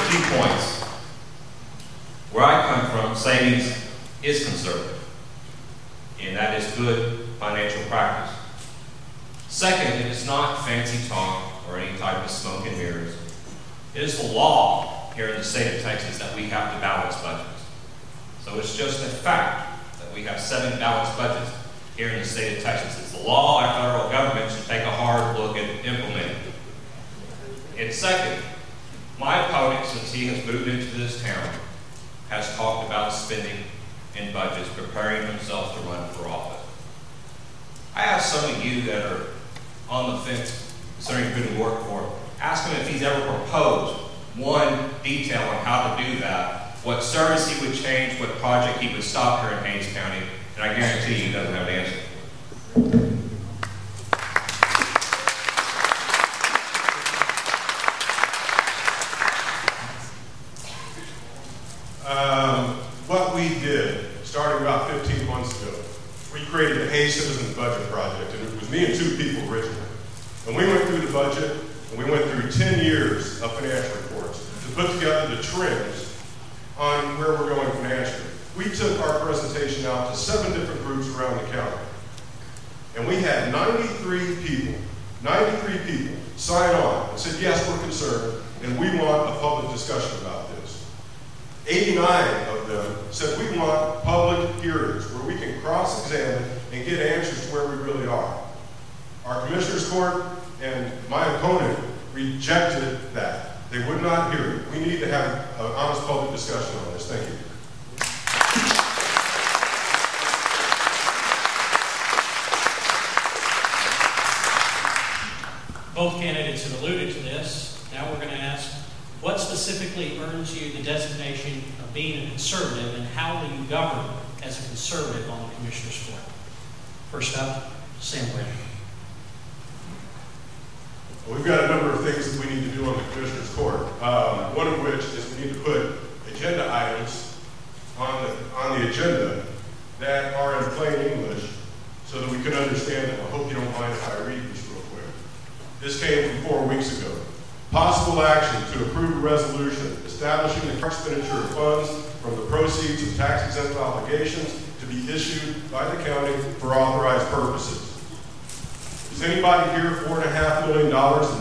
a few points. Where I come from, savings is conservative, and that is good financial practice. Second, it is not fancy talk or any type of smoke and mirrors. It is the law here in the state of Texas that we have to balance budgets. So it's just a fact that we have 7 balanced budgets here in the state of Texas. It's the law. Our federal government should take a hard look at implementing it. And second, my opponent, since he has moved into this town, has talked about spending in budgets, preparing himself to run for office. I ask some of you that are on the fence considering who to work for, ask him if he's ever proposed one detail on how to do that, what service he would change, what project he would stop here in Hays County, and I guarantee you he doesn't have an answer for it. What we did, starting about 15 months ago, we created the Hays Citizens Budget Project, and it was me and 2 people originally. And we went through the budget, and we went through 10 years of financial reports to put together the trends on where we're going financially. We took our presentation out to 7 different groups around the county. And we had 93 people sign on and said, yes, we're concerned, and we want a public discussion about this. 89 of them said we want public hearings where we can cross-examine and get answers to where we really are. Our Commissioner's Court and my opponent rejected that. They would not hear it. We need to have an honest public discussion on this. Thank you. Both candidates have alluded to this. Now we're going to ask, what specifically earns you the designation of being a conservative, and how will you govern as a conservative on the Commissioner's Court? First up, Sam Brannon. Well, we've got a number of things that we need to do on the Commissioner's Court. One of which is we need to put agenda items on the agenda that are in plain English so that we can understand them. I hope you don't mind if I read this real quick. This came from 4 weeks ago. Possible action to approve a resolution establishing the expenditure of funds from the proceeds of tax-exempt obligations to be issued by the county for authorized purposes. Is anybody here $4.5 million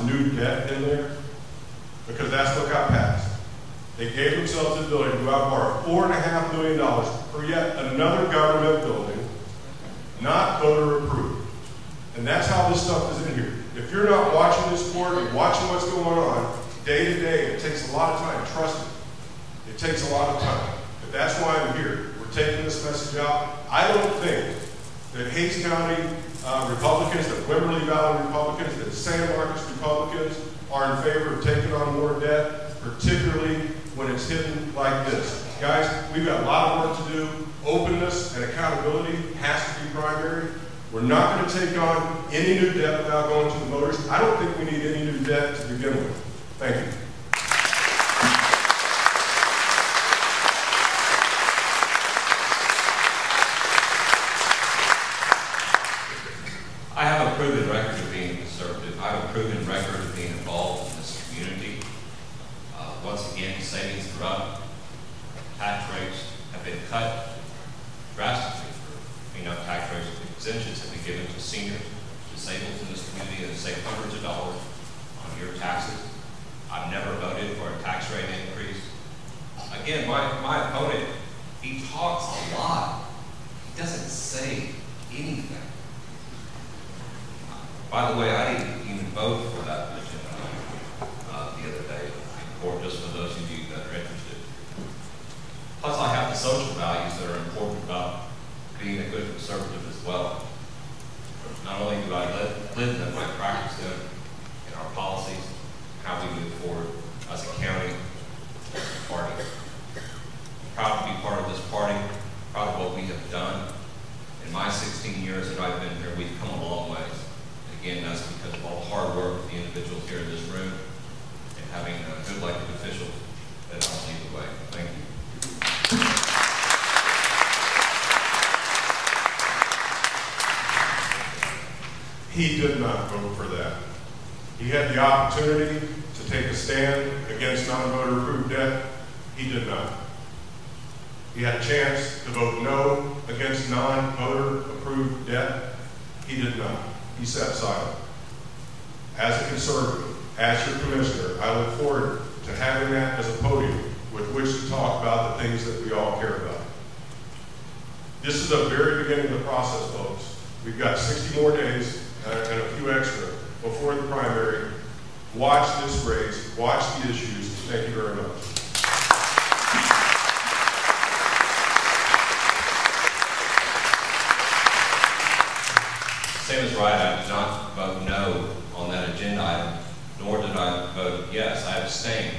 in new debt in there? Because that's what got passed. They gave themselves the ability to go out and borrow $4.5 million for yet another government building, not voter approved. And that's how this stuff is in here. If you're not watching this court and watching what's going on day to day, it takes a lot of time. Trust me. It takes a lot of time. But that's why I'm here. We're taking this message out. I don't think that Hays County Republicans, that Wimberley Valley Republicans, that San Marcos Republicans are in favor of taking on more debt, particularly when it's hidden like this. Guys, we've got a lot of work to do. Openness and accountability has to be primary. We're not going to take on any new debt without going to the voters. I don't think we need any new debt to begin with. Thank you. I have a proven record of being conservative. I have a proven record of being involved in this community. Once again, savings are up. Tax rates have been cut drastically. Tax rates, exemptions have been given to seniors, disabled in this community, and save hundreds of dollars on your taxes. I've never voted for a tax rate increase. Again, my opponent, he talks a lot. He doesn't say anything. By the way, I didn't even vote for that agenda the other day in court, just for those of you that are interested. Plus, I have the social values that are important about being a good conservative as well. Not only do I live them, I practice them in our policies, how we move forward as a county, as a party. I'm proud to be part of this party, proud of what we have done. In my 16 years that I've been here, we've come a long ways. And again, that's because of all the hard work of the individuals here in this room and having good elected officials that don't lead the way. Thank you. He did not vote for that. He had the opportunity to to take a stand against non-voter approved debt? He did not. He had a chance to vote no against non-voter approved debt. He did not. He sat silent. As a conservative, as your commissioner, I look forward to having that as a podium with which to talk about the things that we all care about. This is the very beginning of the process, folks. We've got 60 more days and a few extra before the primary. Watch this race, watch the issues. Thank you very much. Sam is right, I did not vote no on that agenda item, nor did I vote yes. I abstained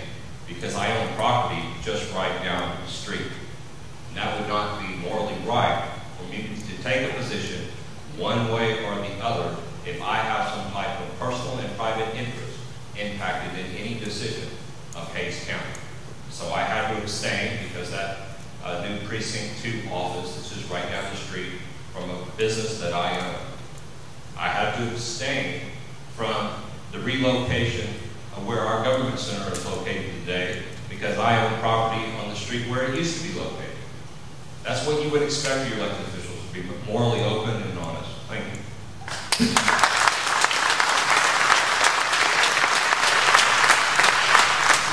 because I own property just right down the street. And that would not be morally right for me to take a position one way or the other if I have some type of personal and private interest impacted in any decision of Hays County. So I had to abstain because that new Precinct 2 office is just right down the street from a business that I own. I had to abstain from the relocation of where our government center is located today because I own property on the street where it used to be located. That's what you would expect your elected officials to be morally open and honest. Thank you.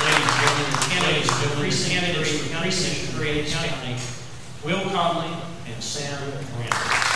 Ladies and gentlemen, the candidates for Precinct 3 Hays County, Will Conley and Sam Brannon.